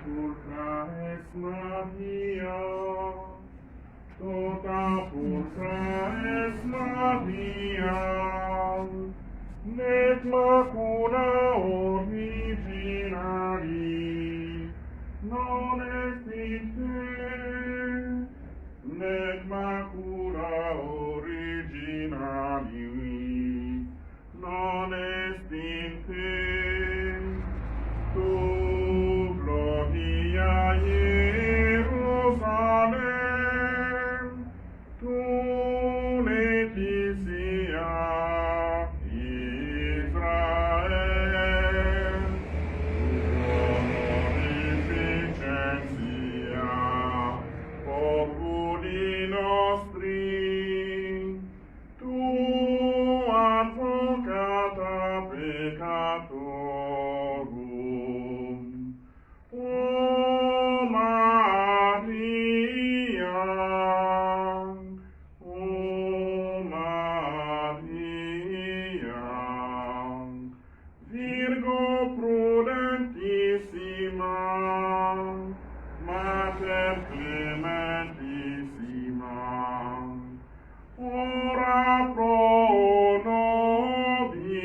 purpura es Maria, tota purpura es Maria, nec macula originari, non est in te, nec macula originari, non est in te. Tu gloria Jerusalem, tu Laetitia Israel, glorificentia populi nostri, tu advocata peccatorum, O Maria, O Maria, Virgo prudentissima, Mater clementissima, ora pro nobis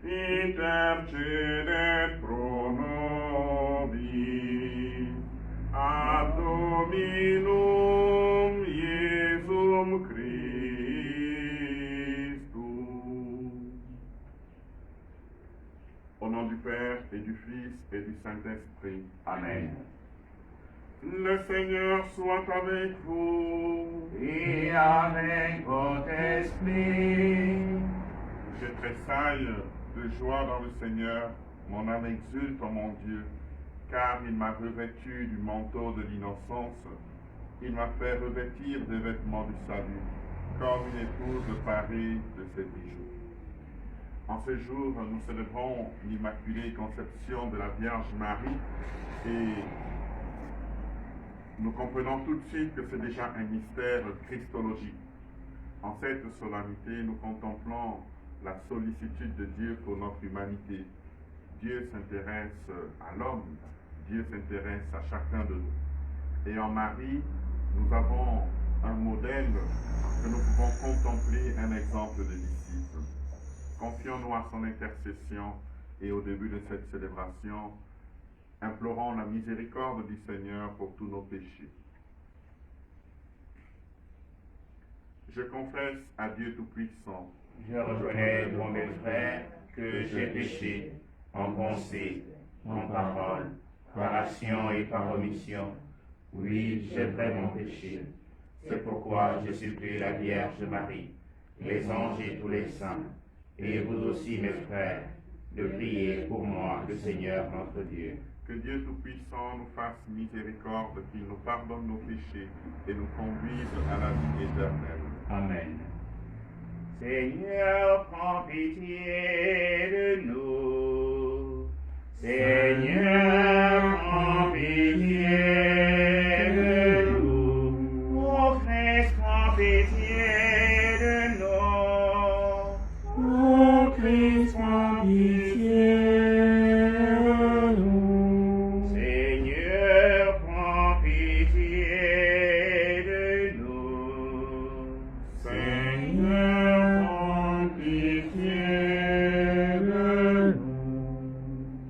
intercedet pro nobis, ad Dominum Iesum Christum. Au nom du Père et du Fils et du Saint-Esprit. Amen. Le Seigneur soit avec vous. Et avec votre esprit. Je tressaille de joie dans le Seigneur, mon âme exulte en mon Dieu, car il m'a revêtu du manteau de l'innocence, il m'a fait revêtir des vêtements du salut, comme une épouse parée de ses bijoux. En ce jour, nous célébrons l'Immaculée Conception de la Vierge Marie et nous comprenons tout de suite que c'est déjà un mystère christologique. En cette solennité, nous contemplons la sollicitude de Dieu pour notre humanité. Dieu s'intéresse à l'homme, Dieu s'intéresse à chacun de nous. Et en Marie, nous avons un modèle que nous pouvons contempler, un exemple de disciple. Confions-nous à son intercession et au début de cette célébration, implorons la miséricorde du Seigneur pour tous nos péchés. Je confesse à Dieu Tout-Puissant. Je reconnais, mon mes frères, que j'ai péché en pensée, en parole, par action et par omission. Oui, j'ai vraiment péché. C'est pourquoi je supplie la Vierge Marie, les anges et tous les saints, et vous aussi, mes frères, de prier pour moi, le Seigneur notre Dieu. Que Dieu Tout-Puissant nous fasse miséricorde, qu'il nous pardonne nos péchés et nous conduise à la vie éternelle. Amen. Seigneur, prends pitié de nous. Seigneur, prends pitié de nous. Ô Christ, prends pitié de nous. Ô Christ, prends pitié de nous. Seigneur, prends pitié de nous. Seigneur, prends pitié de nous.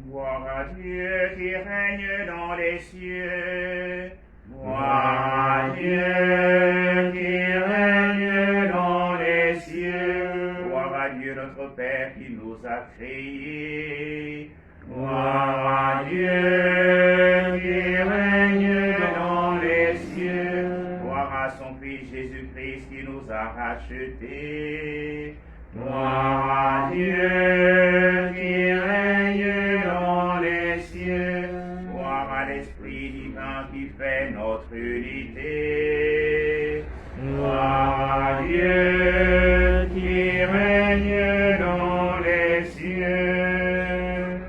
Gloire à Dieu qui règne dans les cieux. Gloire à Dieu qui règne dans les cieux. Gloire à Dieu notre Père qui nous a créés. Gloire à Dieu qui règne dans les cieux. Gloire à son Fils Jésus-Christ qui nous a rachetés. Gloire à Dieu qui règne dans les cieux. Gloire à l'Esprit divin qui fait notre unité. Gloire à Dieu qui règne dans les cieux.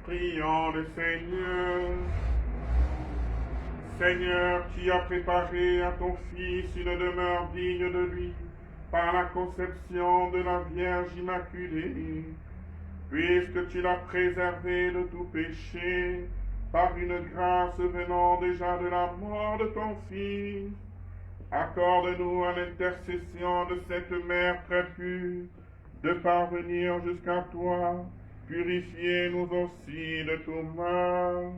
Prions le Seigneur. Seigneur, tu as préparé à ton Fils une demeure digne de lui par la conception de la Vierge Immaculée. puisque tu l'as préservé de tout péché, par une grâce venant déjà de la mort de ton Fils. Accorde-nous à l'intercession de cette mère très pure, de parvenir jusqu'à toi, purifiez-nous aussi de tout mal.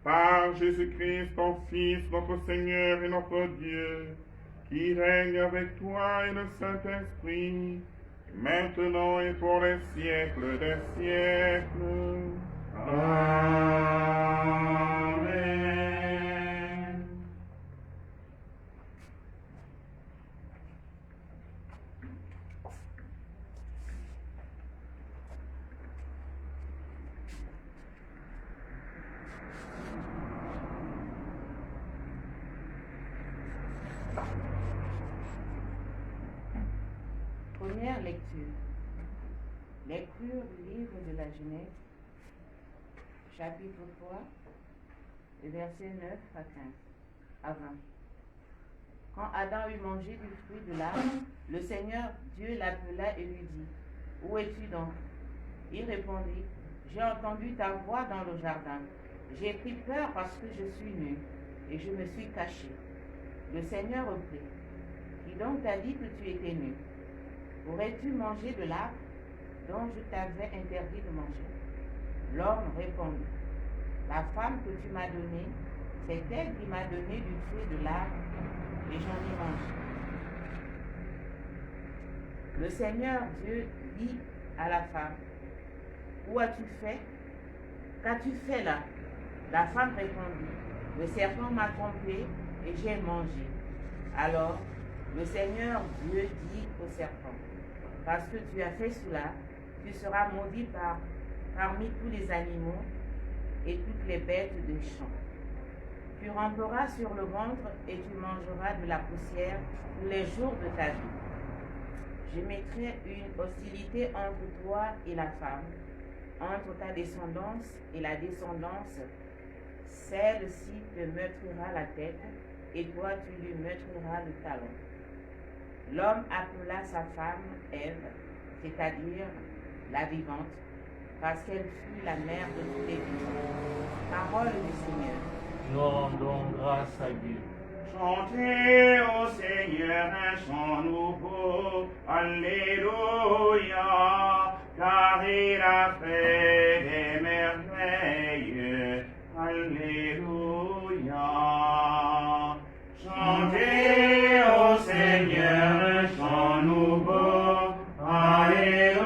Par Jésus-Christ, ton Fils, notre Seigneur et notre Dieu, qui règne avec toi et le Saint-Esprit, maintenant et pour les siècles des siècles. Amen. Première lecture. Lecture du livre de la Genèse, chapitre 3, versets 9 à 15, à 20. Quand Adam eut mangé du fruit de l'arbre, le Seigneur Dieu l'appela et lui dit, « Où es-tu donc » Il répondit, « J'ai entendu ta voix dans le jardin. J'ai pris peur parce que je suis nu, et je me suis caché. » Le Seigneur reprit, « Qui donc t'a dit que tu étais nu ? Aurais-tu mangé de l'arbre dont je t'avais interdit de manger ?» L'homme répondit, « La femme que tu m'as donnée, c'est elle qui m'a donné du fruit de l'arbre, et j'en ai mangé. » Le Seigneur Dieu dit à la femme, « Où as-tu fait? Qu'as-tu fait là ?» La femme répondit, « Le serpent m'a trompé et j'ai mangé. » Alors le Seigneur Dieu dit au serpent, « Parce que tu as fait cela, tu seras maudit parmi tous les animaux et toutes les bêtes des champs. Tu ramperas sur le ventre et tu mangeras de la poussière tous les jours de ta vie. Je mettrai une hostilité entre toi et la femme, entre ta descendance et la descendance. Celle-ci te meurtrira la tête, et toi tu lui meurtriras le talon. » L'homme appela sa femme Ève, c'est-à-dire la vivante, parce qu'elle fut la mère de tous les vivants. Parole du Seigneur. Nous rendons grâce à Dieu. Chantez au Seigneur un chant nouveau, Alléluia, car il a fait des merveilles, Alléluia. Chantez au Seigneur un chant nouveau, Alléluia,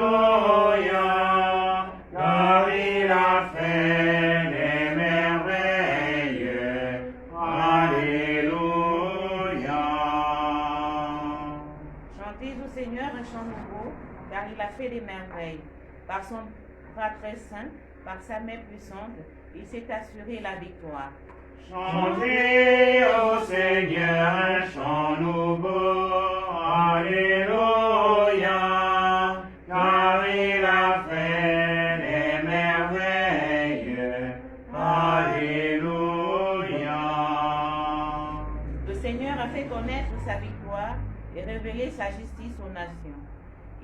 car il a fait des merveilles, Alléluia. Chantez au Seigneur un chant nouveau, car il a fait des merveilles. Par son bras très saint, par sa main puissante, il s'est assuré la victoire. Chantez au Seigneur un chant nouveau, Alléluia, car il a fait des merveilles, Alléluia. Le Seigneur a fait connaître sa victoire et révélé sa justice aux nations.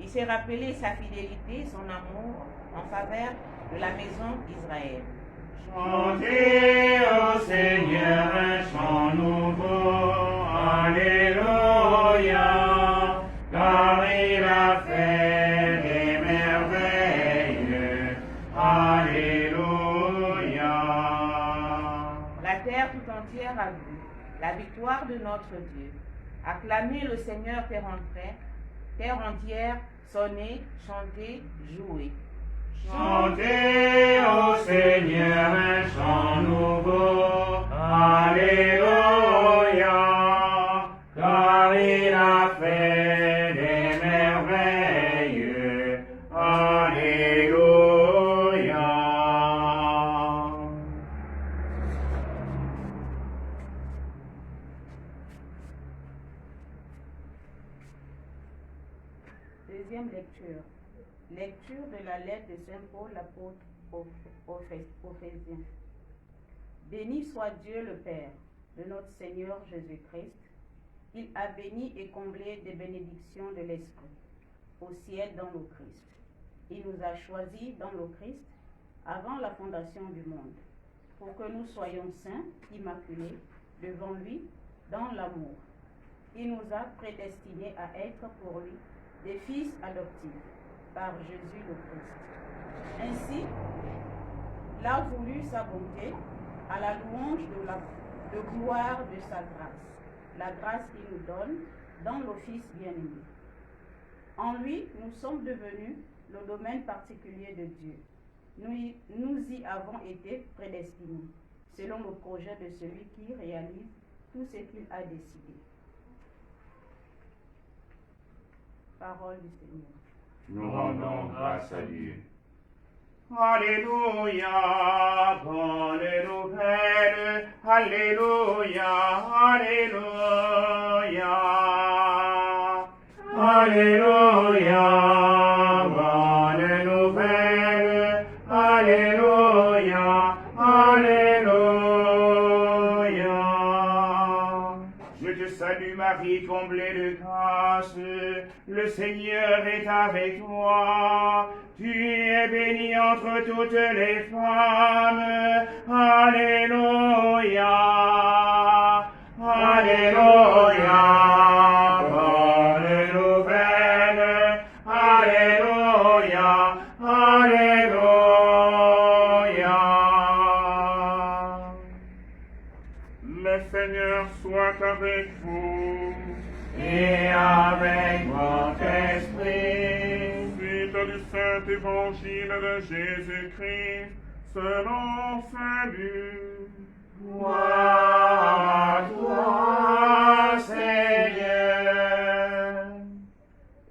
Il s'est rappelé sa fidélité, son amour en faveur de la maison d'Israël. Chantez au Seigneur un chant nouveau, Alléluia, car il a fait des merveilles, Alléluia. La terre tout entière a vu la victoire de notre Dieu. Acclamez le Seigneur terre entière, sonnez, chantez, jouez. Chantez au Seigneur un chant nouveau, Alléluia, car il a fait des merveilles, Alléluia. Deuxième lecture. Lecture de la lettre de Saint Paul l'apôtre aux Éphésiens. Béni soit Dieu le Père de notre Seigneur Jésus-Christ. Il a béni et comblé des bénédictions de l'Esprit au ciel dans le Christ. il nous a choisis dans le Christ avant la fondation du monde, pour que nous soyons saints, immaculés, devant lui, dans l'amour. Il nous a prédestinés à être pour lui des fils adoptifs, par Jésus le Christ. Ainsi, il a voulu sa bonté à la louange de gloire de sa grâce, la grâce qu'il nous donne dans le Fils bien-aimé. En lui, nous sommes devenus le domaine particulier de Dieu. Nous y avons été prédestinés, selon le projet de celui qui réalise tout ce qu'il a décidé. Parole du Seigneur. Nous rendons grâce à Dieu. Alléluia, bonne nouvelle, Alléluia, Alléluia. Alléluia, bonne nouvelle, Alléluia, Alléluia. Je te salue Marie, comblée de grâce, le Seigneur est avec toi. Tu es bénie entre toutes les femmes. Alléluia. Alléluia. Bonne nouvelle. Alléluia. Alléluia. Le Seigneur soit avec vous. Et avec votre esprit. Suite du Saint Évangile de Jésus-Christ, selon Saint Luc. Gloire à toi, Seigneur.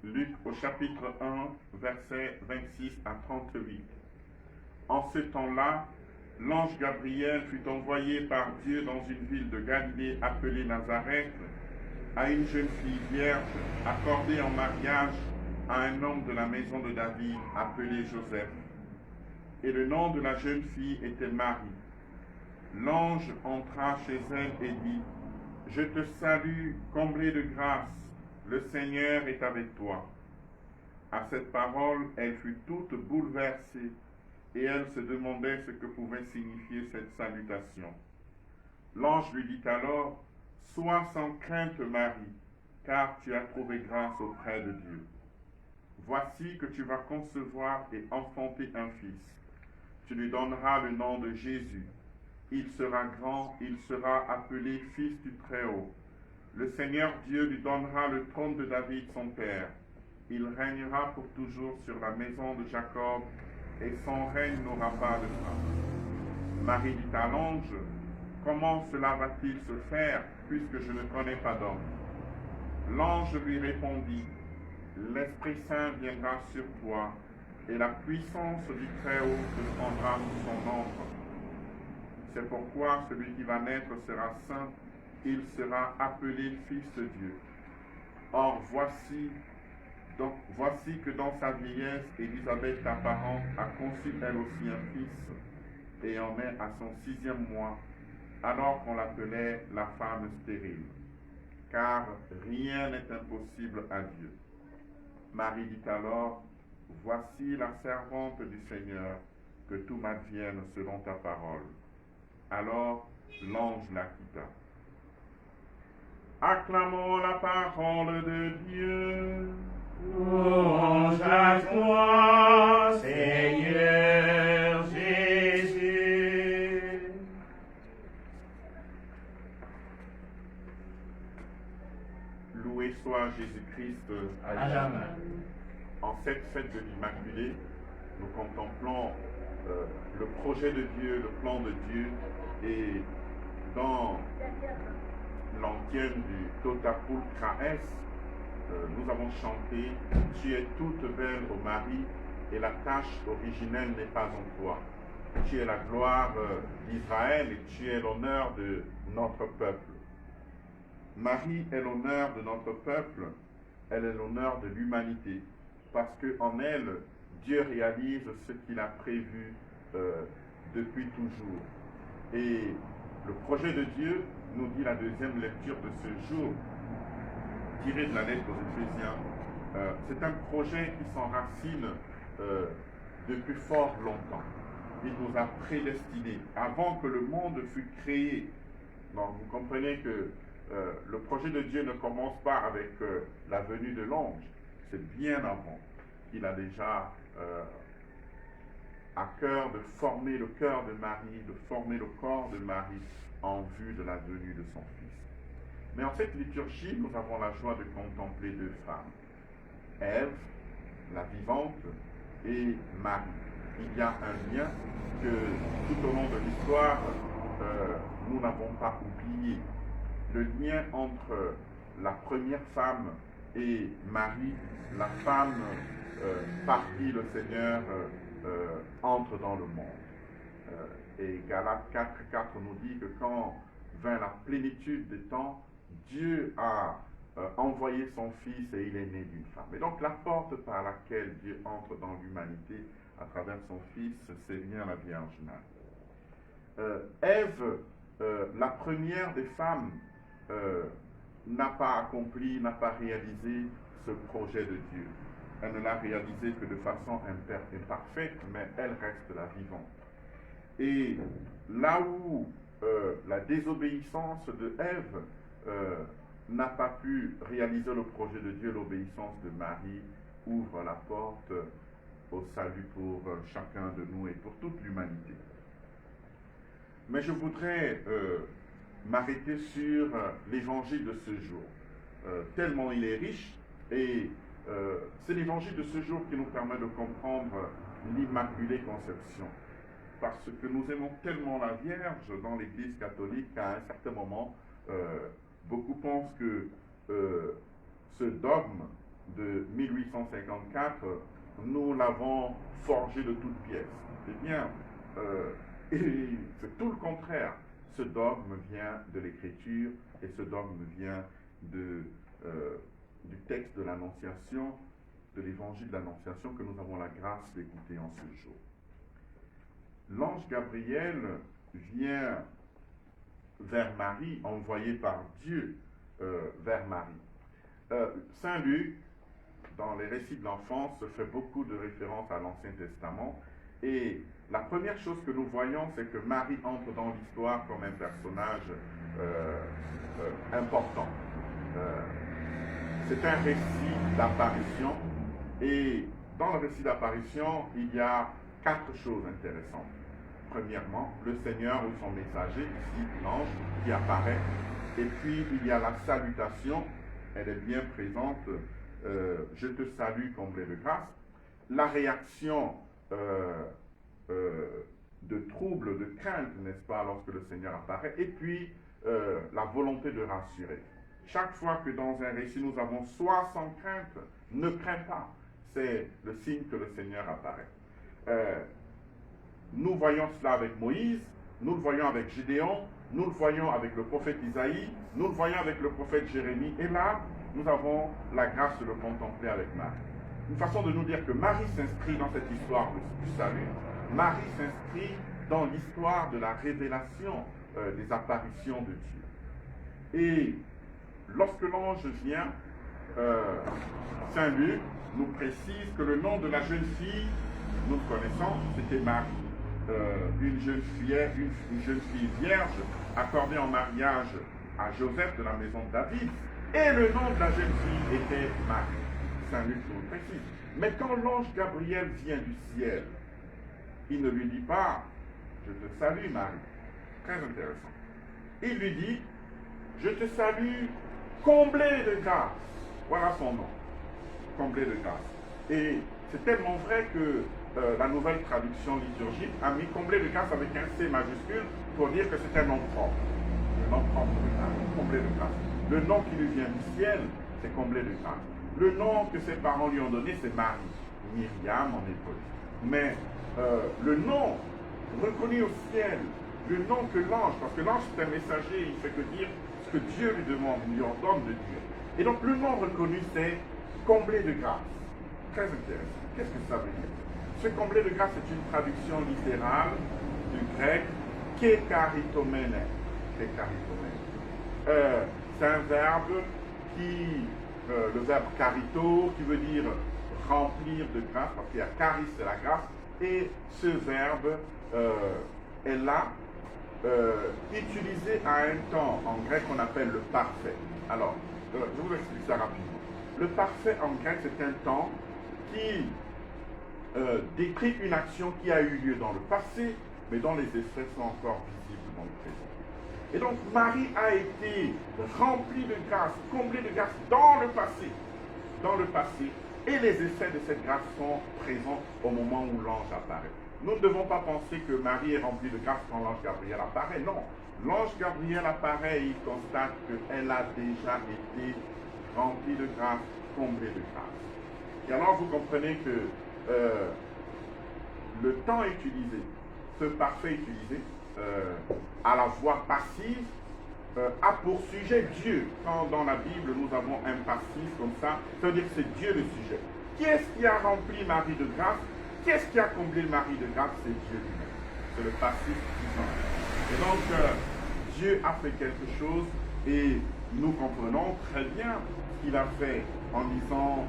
Luc au chapitre 1, versets 26 à 38. En ce temps-là, l'ange Gabriel fut envoyé par Dieu dans une ville de Galilée appelée Nazareth, à une jeune fille vierge accordée en mariage à un homme de la maison de David appelé Joseph. Et le nom de la jeune fille était Marie. L'ange entra chez elle et dit, « Je te salue, comblée de grâce, le Seigneur est avec toi. » À cette parole, elle fut toute bouleversée et elle se demandait ce que pouvait signifier cette salutation. L'ange lui dit alors, « Sois sans crainte, Marie, car tu as trouvé grâce auprès de Dieu. Voici que tu vas concevoir et enfanter un fils. Tu lui donneras le nom de Jésus. Il sera grand, il sera appelé Fils du Très-Haut. Le Seigneur Dieu lui donnera le trône de David son père. Il régnera pour toujours sur la maison de Jacob, et son règne n'aura pas de fin. » Marie dit à l'ange, « Comment cela va-t-il se faire, puisque je ne connais pas d'homme ?» L'ange lui répondit, « L'Esprit Saint viendra sur toi, et la puissance du Très-Haut te prendra sous son ombre. C'est pourquoi celui qui va naître sera saint, il sera appelé Fils de Dieu. Or voici que dans sa vieillesse, Élisabeth, ta parente, a conçu elle aussi un fils, et en est à son 6e mois, alors qu'on l'appelait la femme stérile. Car rien n'est impossible à Dieu. » Marie dit alors, « Voici la servante du Seigneur, que tout m'advienne selon ta parole. » Alors l'ange la quitta. Acclamons la parole de Dieu. Louange à toi, Seigneur Jésus. Loué soit Jésus-Christ. Amen. En cette fête de l'Immaculée, nous contemplons le projet de Dieu, le plan de Dieu, et dans l'antienne du Totapul Kraes, nous avons chanté « Tu es toute belle, ô Marie, et la tache originelle n'est pas en toi. Tu es la gloire d'Israël et tu es l'honneur de notre peuple. » Marie est l'honneur de notre peuple, elle est l'honneur de l'humanité, parce qu'en elle, Dieu réalise ce qu'il a prévu depuis toujours. Et le projet de Dieu, nous dit la deuxième lecture de ce jour, tirée de la lettre aux Éphésiens, c'est un projet qui s'enracine depuis fort longtemps. Il nous a prédestinés avant que le monde fût créé. Donc vous comprenez que le projet de Dieu ne commence pas avec la venue de l'ange. C'est bien avant qu'il a déjà à cœur de former le cœur de Marie, de former le corps de Marie en vue de la venue de son Fils. Mais en cette liturgie, nous avons la joie de contempler deux femmes. Ève, la vivante, et Marie. Il y a un lien que tout au long de l'histoire, nous n'avons pas oublié. Le lien entre la première femme et Marie, la femme par qui le Seigneur entre dans le monde. Et Galates 4:4 nous dit que quand vint la plénitude des temps, Dieu a envoyé son Fils et il est né d'une femme. Et donc la porte par laquelle Dieu entre dans l'humanité à travers son Fils, c'est bien la Vierge Marie. Ève, la première des femmes, n'a pas accompli, n'a pas réalisé ce projet de Dieu. Elle ne l'a réalisé que de façon imparfaite, mais elle reste la vivante. Et là où la désobéissance de Ève n'a pas pu réaliser le projet de Dieu, l'obéissance de Marie ouvre la porte au salut pour chacun de nous et pour toute l'humanité. Mais je voudrais m'arrêter sur l'évangile de ce jour, tellement il est riche, et c'est l'évangile de ce jour qui nous permet de comprendre l'Immaculée Conception. Parce que nous aimons tellement la Vierge dans l'Église catholique qu'à un certain moment, beaucoup pensent que ce dogme de 1854, nous l'avons forgé de toutes pièces. Eh bien, c'est tout le contraire. Ce dogme vient de l'Écriture et ce dogme vient du texte de l'Annonciation, de l'Évangile de l'Annonciation que nous avons la grâce d'écouter en ce jour. L'ange Gabriel vient vers Marie, envoyé par Dieu vers Marie. Saint Luc, dans les récits de l'enfance, fait beaucoup de références à l'Ancien Testament. Et la première chose que nous voyons, c'est que Marie entre dans l'histoire comme un personnage important. C'est un récit d'apparition. Et dans le récit d'apparition, il y a 4 choses intéressantes. Premièrement, le Seigneur ou son messager, ici l'ange, qui apparaît. Et puis, il y a la salutation, elle est bien présente, je te salue, comblé de grâce. La réaction de trouble, de crainte, n'est-ce pas, lorsque le Seigneur apparaît. Et puis, la volonté de rassurer. Chaque fois que dans un récit, nous avons sois sans crainte, ne crains pas, c'est le signe que le Seigneur apparaît. Nous voyons cela avec Moïse, nous le voyons avec Gédéon, nous le voyons avec le prophète Isaïe, nous le voyons avec le prophète Jérémie, et là, nous avons la grâce de le contempler avec Marie. Une façon de nous dire que Marie s'inscrit dans cette histoire du salut, Marie s'inscrit dans l'histoire de la révélation des apparitions de Dieu. Et lorsque l'ange vient, Saint Luc nous précise que le nom de la jeune fille, nous le connaissons, c'était Marie. Une jeune fille vierge accordée en mariage à Joseph de la maison de David, et le nom de la jeune fille était Marie. Saint Luc nous le précise. Mais quand l'ange Gabriel vient du ciel, il ne lui dit pas « Je te salue Marie ». Très intéressant. Il lui dit « Je te salue, comblée de grâce ». Voilà son nom, comblée de grâce. Et c'est tellement vrai que la nouvelle traduction liturgique a mis comblé de grâce avec un C majuscule pour dire que c'est un nom propre. Le nom propre de grâce, comblé de grâce. Le nom qui lui vient du ciel, c'est comblé de grâce. Le nom que ses parents lui ont donné, c'est Marie, Myriam en hébreu. Mais le nom reconnu au ciel, le nom que l'ange, parce que l'ange c'est un messager, il fait que dire ce que Dieu lui demande, lui ordonne de dire. Et donc le nom reconnu, c'est comblé de grâce. Très intéressant. Qu'est-ce que ça veut dire? Ce comblé de grâce est une traduction littérale du grec kekaritomene. C'est un verbe qui, le verbe karito, qui veut dire remplir de grâce, parce qu'il y a charis, c'est la grâce, et ce verbe est là, utilisé à un temps en grec qu'on appelle le parfait. Alors, je vous explique ça rapidement. Le parfait en grec, c'est un temps qui décrit une action qui a eu lieu dans le passé, mais dont les effets sont encore visibles dans le présent. Et donc, Marie a été remplie de grâce, comblée de grâce dans le passé. Dans le passé. Et les effets de cette grâce sont présents au moment où l'ange apparaît. Nous ne devons pas penser que Marie est remplie de grâce quand l'ange Gabriel apparaît. Non. L'ange Gabriel apparaît et il constate qu'elle a déjà été remplie de grâce, comblée de grâce. Et alors, vous comprenez que le temps utilisé, ce parfait utilisé, à la voix passive, a pour sujet Dieu. Quand dans la Bible nous avons un passif comme ça veut dire que c'est Dieu le sujet. Qui est-ce qui a rempli Marie de grâce? Qui est-ce qui a comblé Marie de grâce? C'est Dieu lui-même. C'est le passif du temps. Et donc Dieu a fait quelque chose et nous comprenons très bien ce qu'il a fait en lisant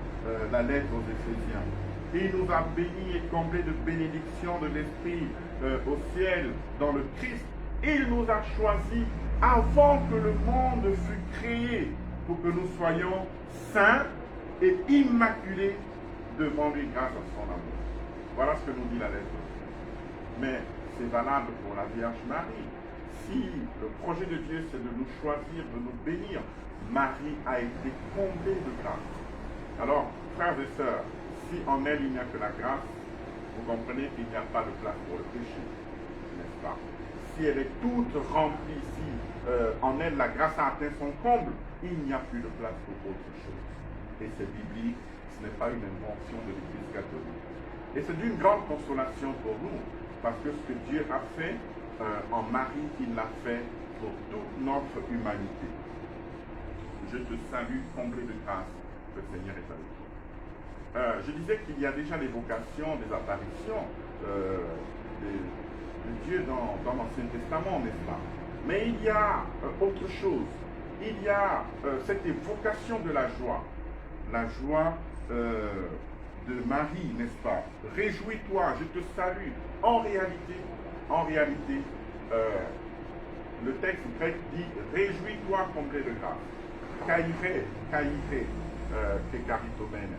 la lettre aux Éphésiens. Il nous a bénis et comblés de bénédictions de l'Esprit au ciel, dans le Christ. Il nous a choisis avant que le monde fût créé pour que nous soyons saints et immaculés devant lui grâce à son amour. Voilà ce que nous dit la lettre. Mais c'est valable pour la Vierge Marie. Si le projet de Dieu c'est de nous choisir, de nous bénir, Marie a été comblée de grâce. Alors, frères et sœurs, si en elle il n'y a que la grâce, vous comprenez qu'il n'y a pas de place pour le péché, n'est-ce pas? Si elle est toute remplie, si en elle la grâce a atteint son comble, il n'y a plus de place pour autre chose. Et c'est biblique, ce n'est pas une invention de l'Église catholique. Et c'est d'une grande consolation pour nous, parce que ce que Dieu a fait en Marie, il l'a fait pour toute notre humanité. Je te salue, comblé de grâce, le Seigneur est avec toi. Je disais qu'il y a déjà l'évocation des apparitions de Dieu dans l'Ancien Testament, n'est-ce pas? Mais il y a autre chose. Il y a cette évocation de la joie de Marie, n'est-ce pas? Réjouis-toi, je te salue. En réalité, le texte grec dit réjouis-toi, comblé de grâce. Kaïré, kekaritomène.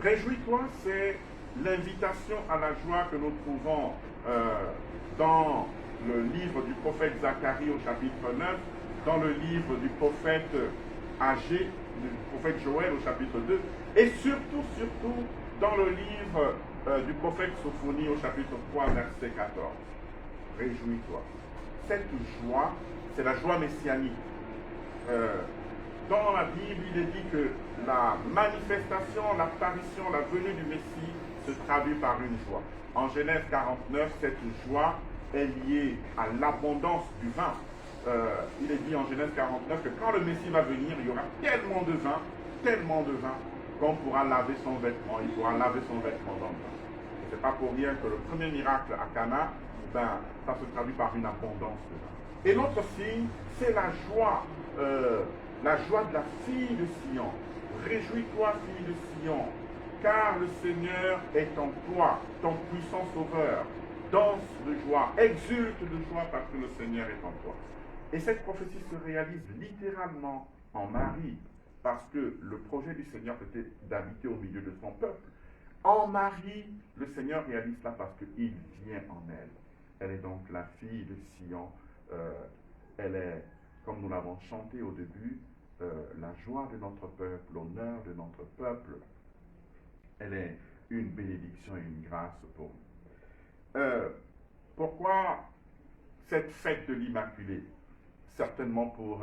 Réjouis-toi, c'est l'invitation à la joie que nous trouvons dans le livre du prophète Zacharie au chapitre 9, dans le livre du prophète Agé, du prophète Joël au chapitre 2, et surtout dans le livre du prophète Sophonie au chapitre 3, verset 14. Réjouis-toi. Cette joie, c'est la joie messianique. Dans la Bible, il est dit que la manifestation, l'apparition, la venue du Messie se traduit par une joie. En Genèse 49, cette joie est liée à l'abondance du vin. Il est dit en Genèse 49 que quand le Messie va venir, il y aura tellement de vin, qu'on pourra laver son vêtement. Il pourra laver son vêtement dans le vin. Ce n'est pas pour rien que le premier miracle à Cana, ça se traduit par une abondance de vin. Et l'autre signe, c'est la joie de la fille de Sion. Réjouis-toi, fille de Sion, car le Seigneur est en toi, ton puissant sauveur. Danse de joie, exulte de joie parce que le Seigneur est en toi. Et cette prophétie se réalise littéralement en Marie, parce que le projet du Seigneur était d'habiter au milieu de son peuple. En Marie, le Seigneur réalise cela parce qu'il vient en elle. Elle est donc la fille de Sion. Elle est, comme nous l'avons chanté au début, la joie de notre peuple, l'honneur de notre peuple. Elle est une bénédiction et une grâce pour nous. Pourquoi cette fête de l'Immaculée? Certainement pour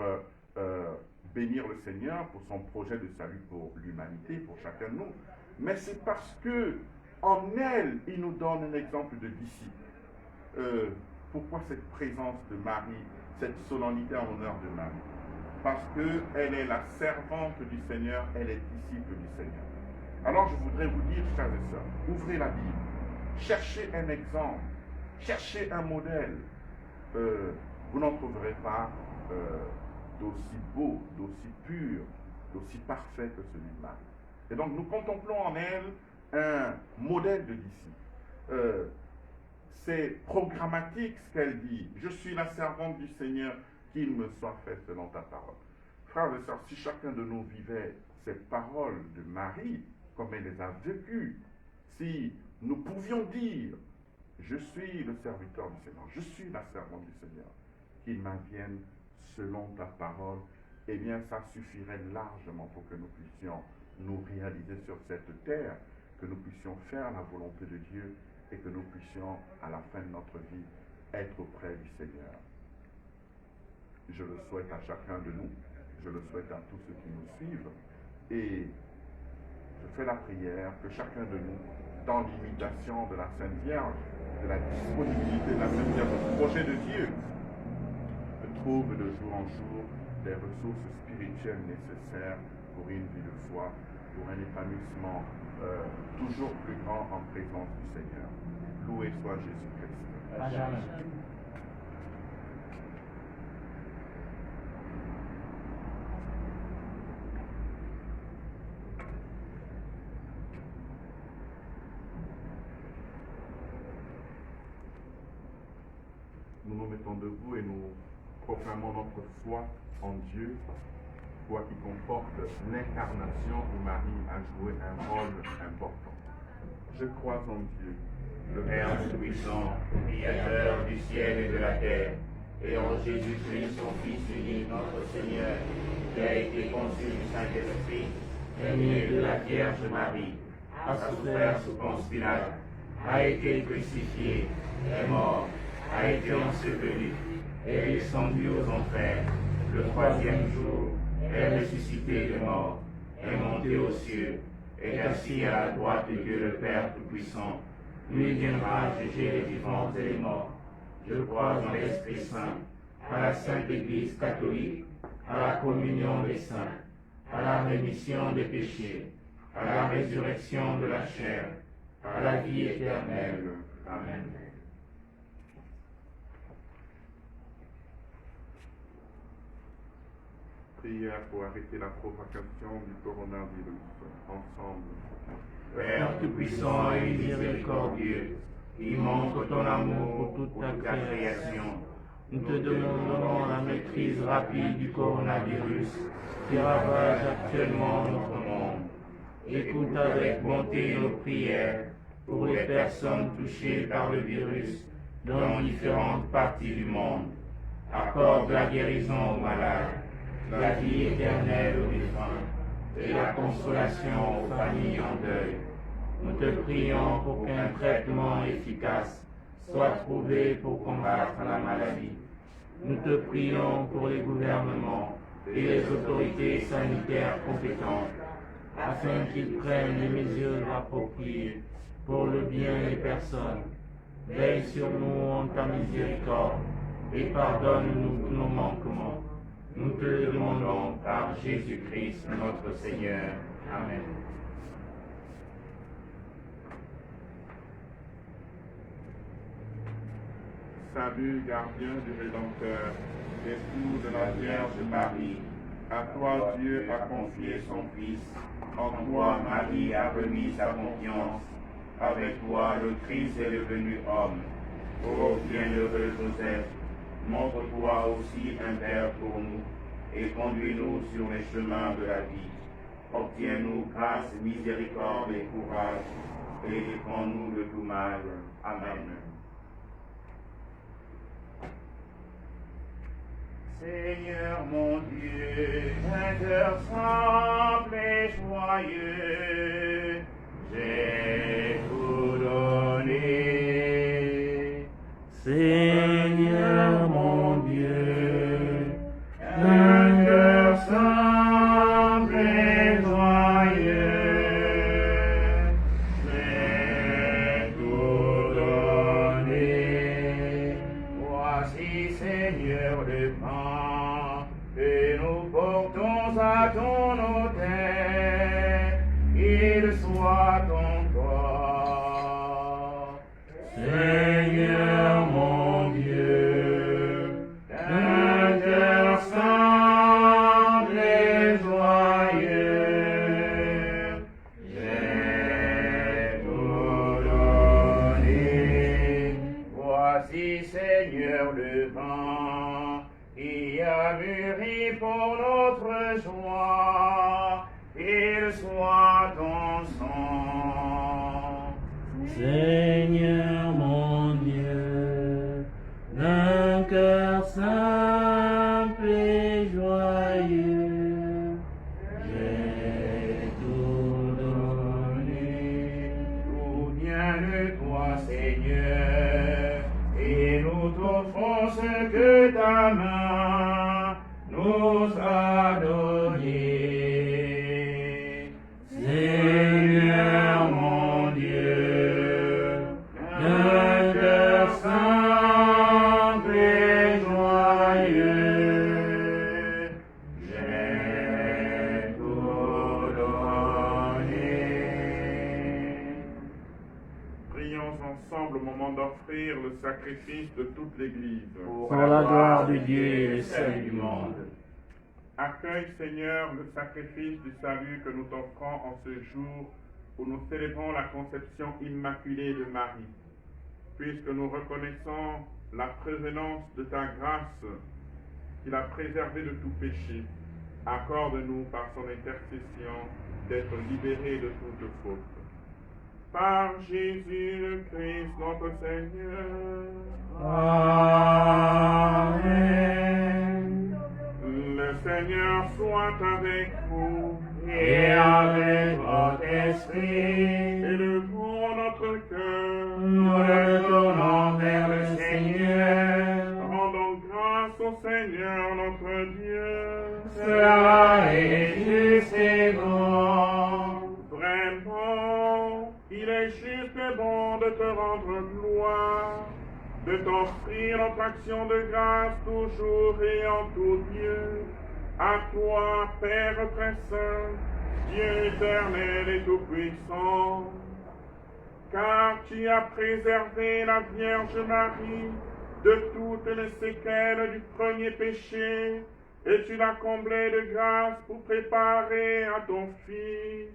bénir le Seigneur, pour son projet de salut pour l'humanité, pour chacun de nous. Mais c'est parce que en elle, il nous donne un exemple de disciple. Pourquoi cette présence de Marie, cette solennité en l'honneur de Marie? Parce qu'elle est la servante du Seigneur, elle est disciple du Seigneur. Alors je voudrais vous dire, frères et sœurs, ouvrez la Bible, cherchez un exemple, cherchez un modèle. Vous n'en trouverez pas d'aussi beau, d'aussi pur, d'aussi parfait que celui de Marie. Et donc nous contemplons en elle un modèle de disciple. C'est programmatique ce qu'elle dit. Je suis la servante du Seigneur, qu'il me soit fait selon ta parole. Frères et sœurs, si chacun de nous vivait ces paroles de Marie, comme elle les a vécues, si nous pouvions dire, je suis le serviteur du Seigneur, je suis la servante du Seigneur, qu'il m'advienne selon ta parole, eh bien ça suffirait largement pour que nous puissions nous réaliser sur cette terre, que nous puissions faire la volonté de Dieu et que nous puissions, à la fin de notre vie, être auprès du Seigneur. Je le souhaite à chacun de nous, je le souhaite à tous ceux qui nous suivent, et je fais la prière que chacun de nous, dans l'imitation de la Sainte Vierge, de la disponibilité de la Sainte Vierge, du projet de Dieu, trouve de jour en jour les ressources spirituelles nécessaires pour une vie de foi, pour un épanouissement toujours plus grand en présence du Seigneur. Loué soit Jésus-Christ. À jamais. Nous nous mettons debout et nous proclamons notre foi en Dieu, foi qui comporte l'incarnation où Marie a joué un rôle important. Je crois en Dieu, le Père Tout-Puissant, Créateur du ciel et de la terre, et en Jésus-Christ, son Fils unique, notre Seigneur, qui a été conçu du Saint-Esprit, est né de la Vierge Marie, a souffert sous Ponce Pilate, a été crucifié, est mort, a été enseveli, est descendu aux enfers, le troisième jour, est ressuscité de mort, est monté aux cieux, est assis à la droite de Dieu le Père Tout-Puissant. Lui viendra juger les vivants et les morts. Je crois en l'Esprit Saint, à la Sainte Église catholique, à la communion des saints, à la rémission des péchés, à la résurrection de la chair, à la vie éternelle. Amen. Prière pour arrêter la propagation du coronavirus. Ensemble. Père Tout-Puissant et miséricordieux, qui montre ton amour pour toute ta création, nous te demandons la maîtrise rapide du coronavirus qui ravage actuellement notre monde. Écoute avec bonté nos prières pour les personnes touchées par le virus dans différentes parties du monde. Accorde la guérison aux malades, la vie éternelle aux défunts et la consolation aux familles en deuil. Nous te prions pour qu'un traitement efficace soit trouvé pour combattre la maladie. Nous te prions pour les gouvernements et les autorités sanitaires compétentes, afin qu'ils prennent les mesures appropriées pour le bien des personnes. Veille sur nous en ta miséricorde et pardonne-nous tous nos manquements. Nous te le demandons par Jésus-Christ notre Seigneur. Amen. Salut, gardien du Rédempteur, époux de la Vierge Marie, à toi Dieu a confié son Fils, en toi Marie a remis sa confiance, avec toi le Christ est devenu homme. Ô bienheureux Joseph, montre-toi aussi un Père pour nous, et conduis-nous sur les chemins de la vie. Obtiens-nous grâce, miséricorde et courage, et défends-nous de tout mal. Amen. Seigneur mon Dieu, un cœur simple et joyeux, j'ai tout donné. Seigneur mon Dieu, un cœur simple et joyeux, j'ai tout donné. Voici, Seigneur, le pain que nous portons à ton autel, il soit ton corps. Seigneur mon Dieu, d'un cœur simple et joyeux, j'ai qui a mûri pour notre joie, il soit ton sang. Seigneur mon Dieu, d'un cœur simple et joyeux, j'ai tout donné. Tout vient de toi, Seigneur, et nous t'offrons ce que ta main nous a donné. Seigneur mon Dieu, d'un cœur simple et joyeux, j'ai tout donné. Prions ensemble au moment d'offrir le sacrifice de toute l'Église. Pour la gloire de Dieu et le salut du monde. Accueille, Seigneur, le sacrifice du salut que nous t'offrons en ce jour où nous célébrons la conception immaculée de Marie. Puisque nous reconnaissons la prévenance de ta grâce qui l'a préservé de tout péché, accorde-nous par son intercession d'être libérés de toute faute. Par Jésus le Christ, notre Seigneur. Amen. Le Seigneur soit avec vous. Et avec votre esprit, Élevons notre cœur. nous le tournons vers le Seigneur. Rendons grâce au Seigneur notre Dieu. Cela est juste et bon. Vraiment, il est juste et bon de te rendre gloire, de t'offrir notre action de grâce toujours et en tout lieu. À toi, Père très saint, Dieu éternel et tout-puissant, car tu as préservé la Vierge Marie de toutes les séquelles du premier péché, et tu l'as comblée de grâce pour préparer à ton Fils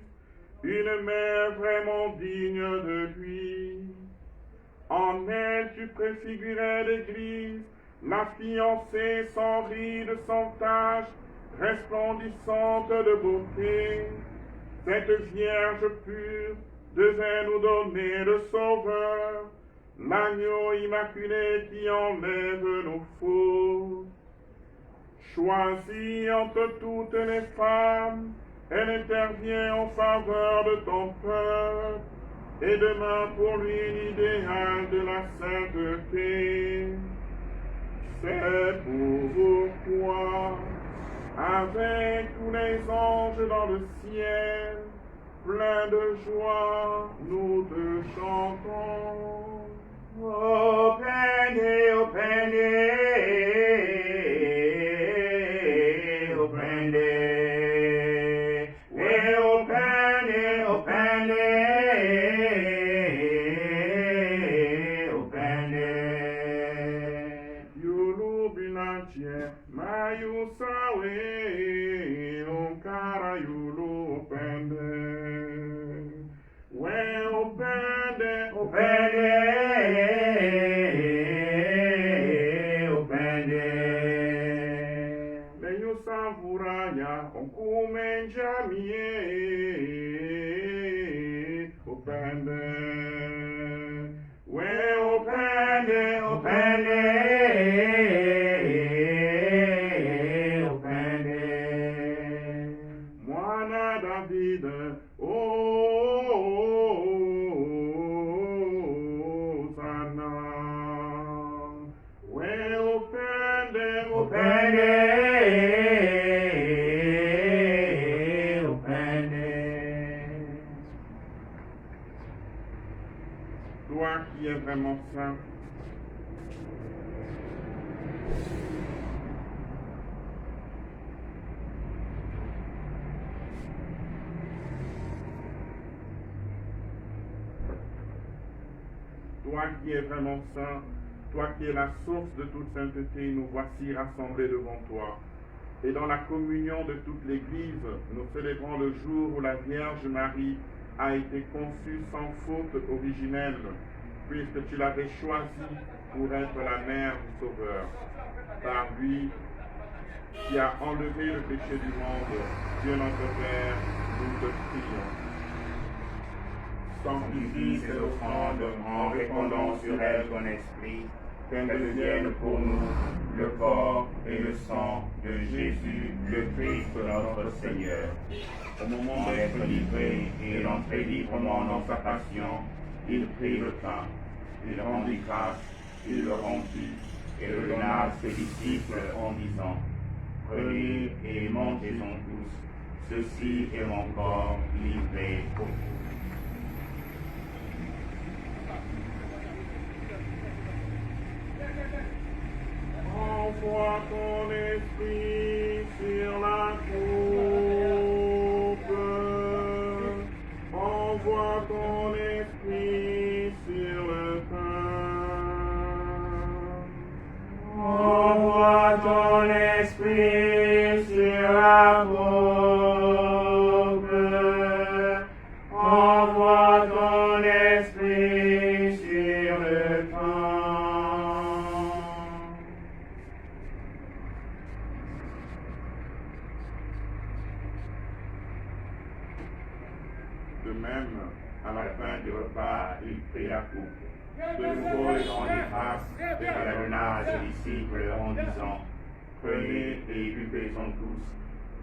une mère vraiment digne de lui. En elle, tu préfigurais l'Église, la fiancée sans ride, sans tache, resplendissante de beauté. Cette Vierge pure devait nous donner le Sauveur, l'agneau immaculé qui enlève nos fautes. Choisie entre toutes les femmes, elle intervient en faveur de ton peuple et demeure pour lui l'idéal de la sainteté. C'est pourquoi, avec tous les anges dans le ciel, pleins de joie, nous te chantons. Ô Père, ô Père, ô Père, et ô Père, ô Père, ô Père. Yulu binache, mayu sawe, onkara yulu pende. We opende, Opende, opende. le yu savuraya, onkumenjamie, opende. We opende, Opende, opende. Moana David, Hosanna. We opende, Opende, opende. Toi qui es vraiment saint, toi qui es vraiment saint, toi qui es la source de toute sainteté, nous voici rassemblés devant toi. Et dans la communion de toute l'Église, nous célébrons le jour où la Vierge Marie a été conçue sans faute originelle, puisque tu l'avais choisie pour être la mère du Sauveur. par lui, qui a enlevé le péché du monde, Dieu notre Père, nous te prions. Sanctifie ces offrandes en répandant sur elles ton esprit, qu'elles deviennent pour nous le corps et le sang de Jésus, le Christ notre Seigneur. Au moment d'être livré et d'entrer librement dans sa passion, il prit le pain, il rendit grâce, il le rompit et le donna à ses disciples en disant: Prenez et mangez-en tous, ceci est mon corps livré pour vous. Envoie ton esprit sur la coupe. Envoie ton esprit sur le pain. Envoie ton esprit sur la coupe. Envoie ton esprit sur le pain. De même, à la fin Du repas, il prit la coupe. De nouveau, il rendit grâce et la donna à ses disciples en disant: Prenez et buvez-en tous,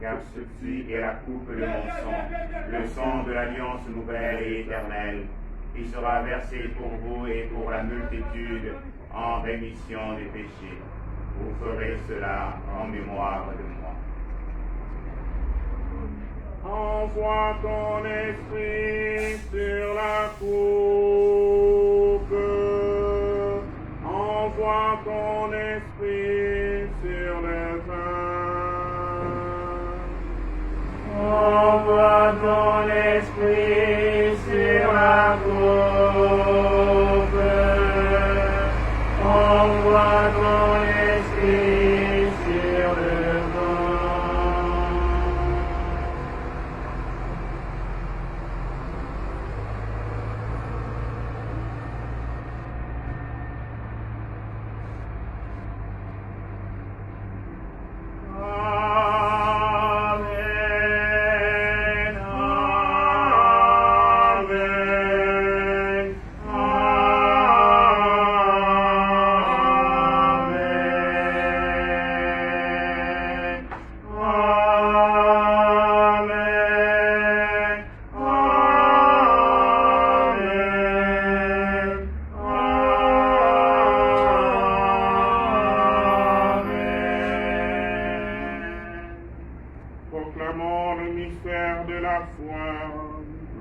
car ceci est la coupe de mon sang, le sang de l'alliance nouvelle et éternelle, qui sera versé pour vous et pour la multitude en rémission des péchés. Vous ferez cela en mémoire de moi. Envoie ton esprit sur la coupe. Envoie ton esprit sur le pain. Envoie ton esprit sur la coupe. Envoie ton esprit sur le pain. Amen. Amen. Amen. Amen. Amen. Proclamons le mystère de la foi.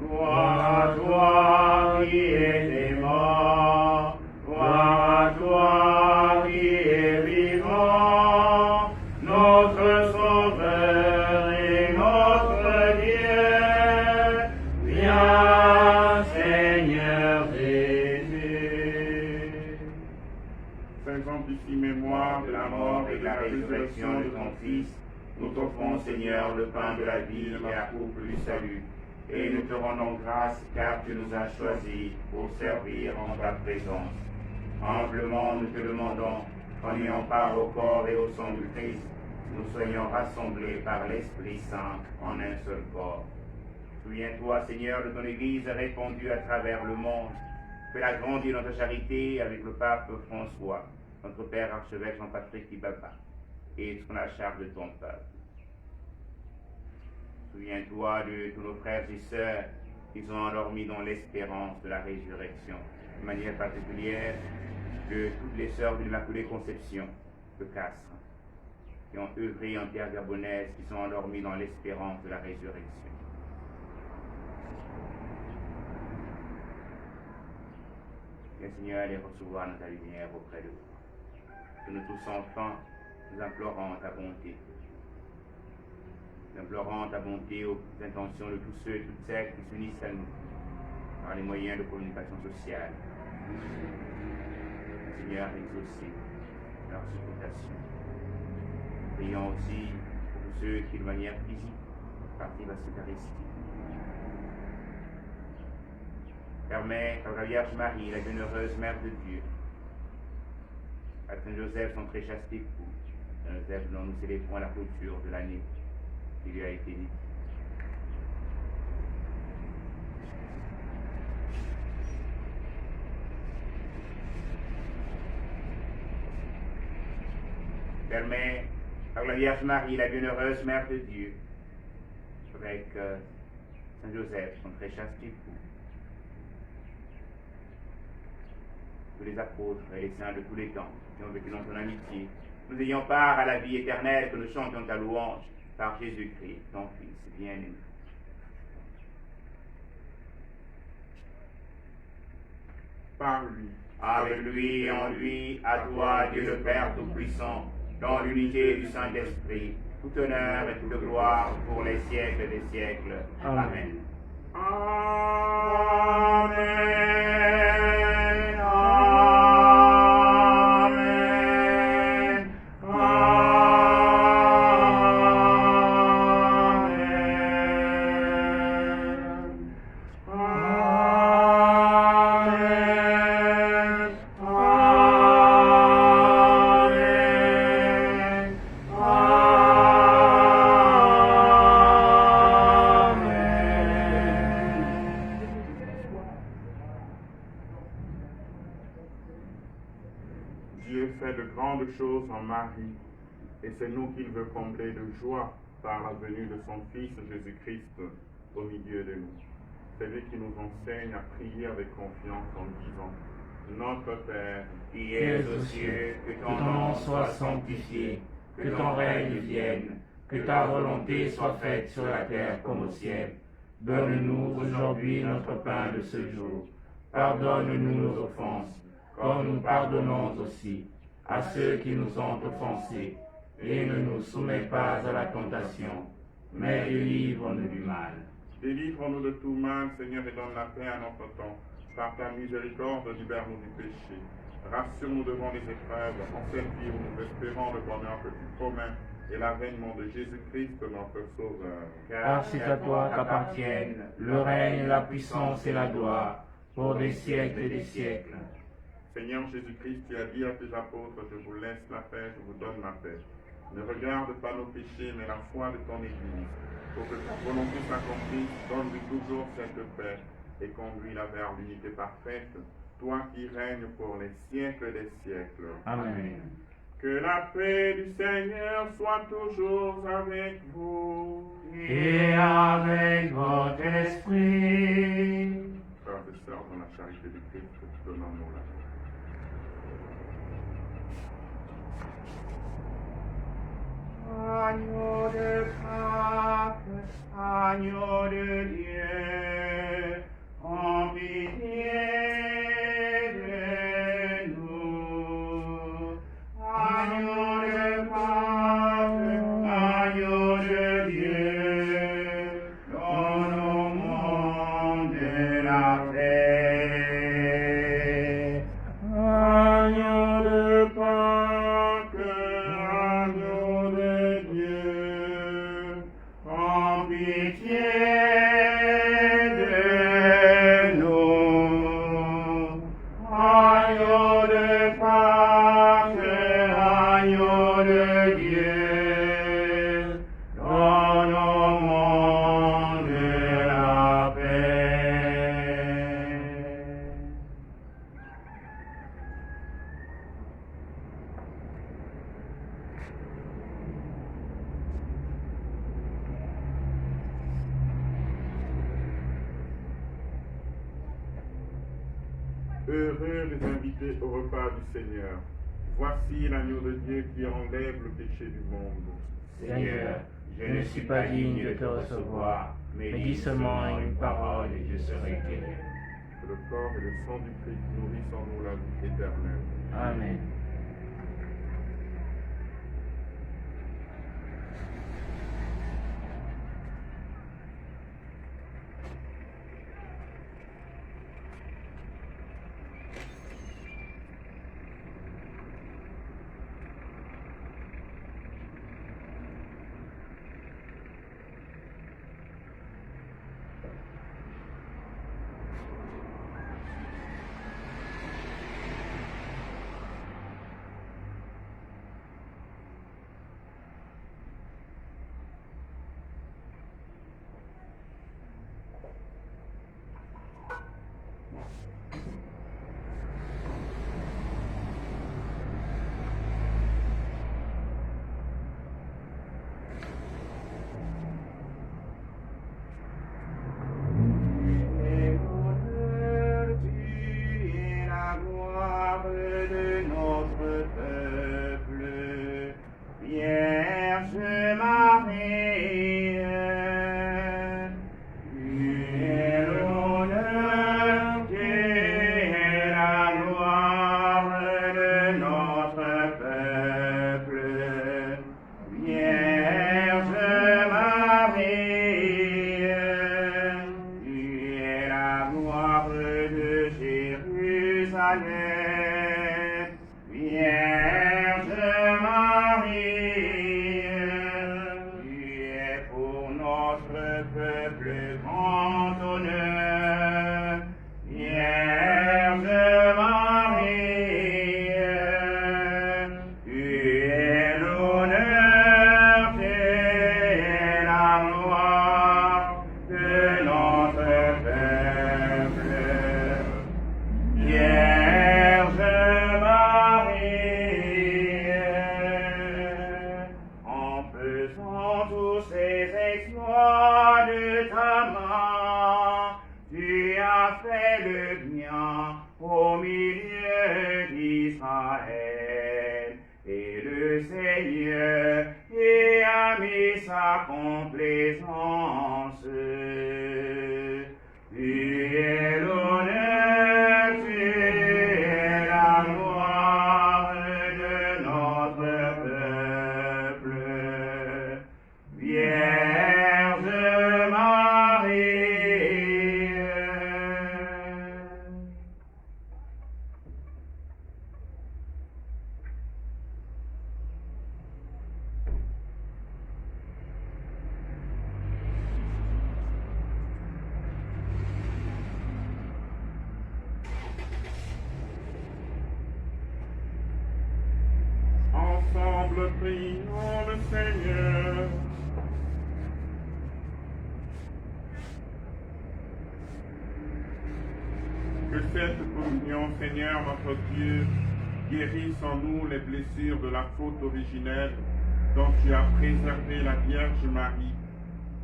Gloire à toi qui es mort, gloire à toi qui es vivant, notre Sauveur et notre Dieu. Viens, Seigneur Jésus. Faisons ici mémoire De la mort et de la résurrection de ton Fils, nous t'offrons, Seigneur, le pain de la vie et la coupe du salut. Et nous te rendons grâce car tu nous as choisis pour servir en ta présence. Humblement, nous te demandons qu'en ayant part au corps et au sang du Christ, nous soyons rassemblés par l'Esprit Saint en un seul corps. Souviens-toi, Seigneur, de ton Église répandue à travers le monde. Fais-la grandir dans ta charité avec le pape François, notre Père archevêque Jean-Patrick Ibaba, et toute la charge de ton peuple. Souviens-toi de tous nos frères et sœurs qui sont endormis dans l'espérance de la résurrection, de manière particulière de toutes les sœurs de l'Immaculée Conception de Castres, qui ont œuvré en terre gabonaise, qui sont endormis dans l'espérance de la résurrection. Et Seigneur, les recevoir dans ta lumière auprès de vous. Que nous tous enfants, nous implorons ta bonté. Nous implorons ta bonté aux intentions de tous ceux et toutes celles qui s'unissent à nous par les moyens de communication sociale. Seigneur, exaucez leurs supplications. Prions aussi pour tous ceux qui, de manière physique, participent à cette Eucharistie. Permets à la Vierge Marie, la bienheureuse Mère de Dieu, à Saint Joseph, son très chaste époux, nous célébrons la clôture de l'année qui lui a été dédiée. Permet par la Vierge Marie, la bienheureuse Mère de Dieu, avec Saint Joseph, son très chaste époux, tous les apôtres et les saints de tous les temps qui ont vécu dans ton amitié, nous ayons part à la vie éternelle, que nous chantions ta louange par Jésus-Christ, ton Fils bien-aimé. Par lui, Avec lui et en lui, à toi, Dieu le Père Tout-Puissant, dans l'unité du Saint-Esprit, tout honneur et toute gloire pour les siècles des siècles. Amen. Amen. Amen. Dieu fait de grandes choses en Marie, et c'est nous qu'il veut combler de joie par la venue de son Fils Jésus-Christ au milieu de nous. C'est lui qui nous enseigne à prier avec confiance en disant: Notre Père, Qui es aux cieux, que ton nom soit sanctifié, que ton règne vienne, que ta volonté soit faite sur la terre comme au ciel. Donne-nous aujourd'hui notre pain de ce jour. Pardonne-nous nos offenses, comme nous pardonnons aussi à ceux qui nous ont offensés. Et ne nous soumets pas à la tentation, mais délivre-nous du mal. délivre-nous de tout mal, Seigneur, et donne la paix à notre temps. Par ta miséricorde, libère-nous du péché. Rassure-nous devant les épreuves, en cette vie où nous espérons le bonheur que tu promets et l'avènement de Jésus-Christ, notre Sauveur. Car c'est à toi qu'appartiennent le règne, la puissance et la gloire, pour des siècles et des siècles. Seigneur Jésus-Christ, tu as dit à tes apôtres: Je vous laisse la paix, je vous donne ma paix. Ne regarde pas nos péchés, mais la foi de ton Église. Pour que ta volonté s'accomplisse, donne-lui toujours cette paix et conduis-la vers l'unité parfaite, toi qui règnes pour les siècles des siècles. Amen. Que la paix du Seigneur soit toujours avec vous. Et avec votre esprit. Frères et sœurs, dans la charité de Christ, donnons-nous la paix. Agneau de grâce, agneau de Dieu, en pitié de nous. Agneau de grâce, agneau de Dieu, donne au monde la paix. Agneau de Pâques, agneau de Dieu, en pitié de nous. Agneau de Pâques, agneau de Dieu, donne au monde la paix. Heureux les invités au repas du Seigneur. Voici l'agneau de Dieu qui enlève le péché du monde. Seigneur, je ne suis pas digne de te recevoir, mais dis seulement une parole et je serai guéri. Que le corps et le sang du Christ nourrissent en nous la vie éternelle. Amen. Vierge Marie, tu es l'honneur, tu es la gloire de notre peuple. Vierge Marie, tu es la gloire de Jérusalem. Vierge Marie, tu es pour notre peuple grand honneur. Vierge Marie, tu es l'honneur, tu es la gloire de notre peuple. Vierge Marie, en faisant tous ces exploits de ta main, tu as fait le bien au milieu d'Israël. Et le Seigneur y a mis sa complaisance. Tu es l'honneur, tu es la gloire de notre peuple. Vierge Marie, Ensemble, prions le Seigneur. Que cette communion, Seigneur notre Dieu, guérisse en nous les blessures de la faute originelle dont tu as préservé la Vierge Marie,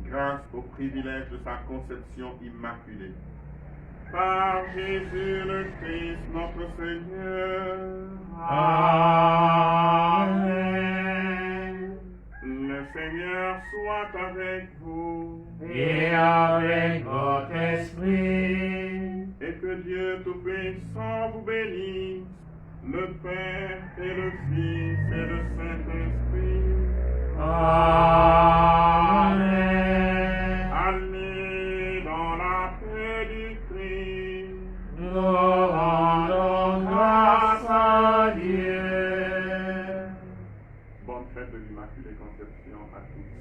grâce au privilège de sa conception immaculée. Par Jésus le Christ, notre Seigneur. Amen. Le Seigneur soit avec vous. Et avec votre esprit, Et que Dieu Tout-Puissant vous bénisse, le Père et le Fils et le Saint-Esprit. Amen. Allez dans la paix du Christ. Nous rendons grâce à Dieu. Bonne fête de l'Immaculée Conception à tous.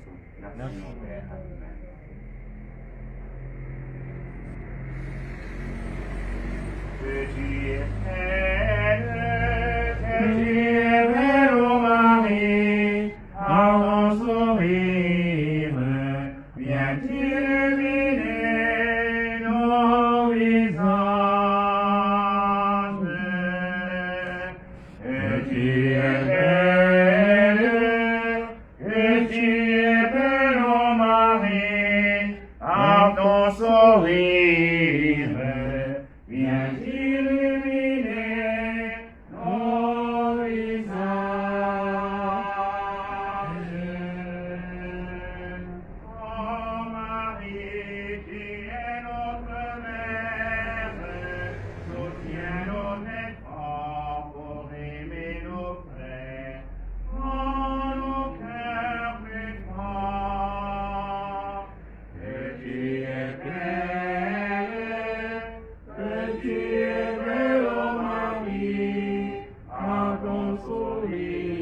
Merci, mon Père. Amen. Que tu es belle, que tu es belle, ô Marie, par ton sourire, viens illuminer nos visages. Que tu es belle, ô Marie, par ton sourire, viens illuminer nos visages. Oh Marie, tu es notre mère, soutiens nos efforts pour aimer nos frères, rends nos cœurs plus forts. Que tu es belle, que tu es belle, ô Marie, par ton sourire.